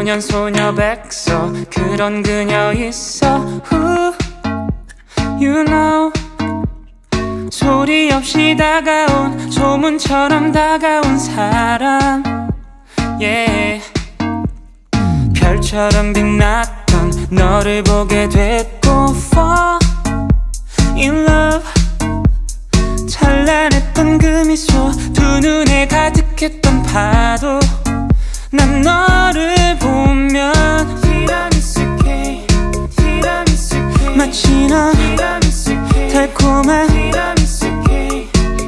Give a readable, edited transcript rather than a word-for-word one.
소년 소녀 백서 그런 그녀 있어 You know 소리 없이 다가온 소문처럼 다가온 사람 Yeah 별처럼 빛났던 너를 보게 됐고 Fall in love 찬란했던 그 미소 두 눈에 가득했던 파도 난 너를 보면 티라미수 케이크 마치 넌 달콤한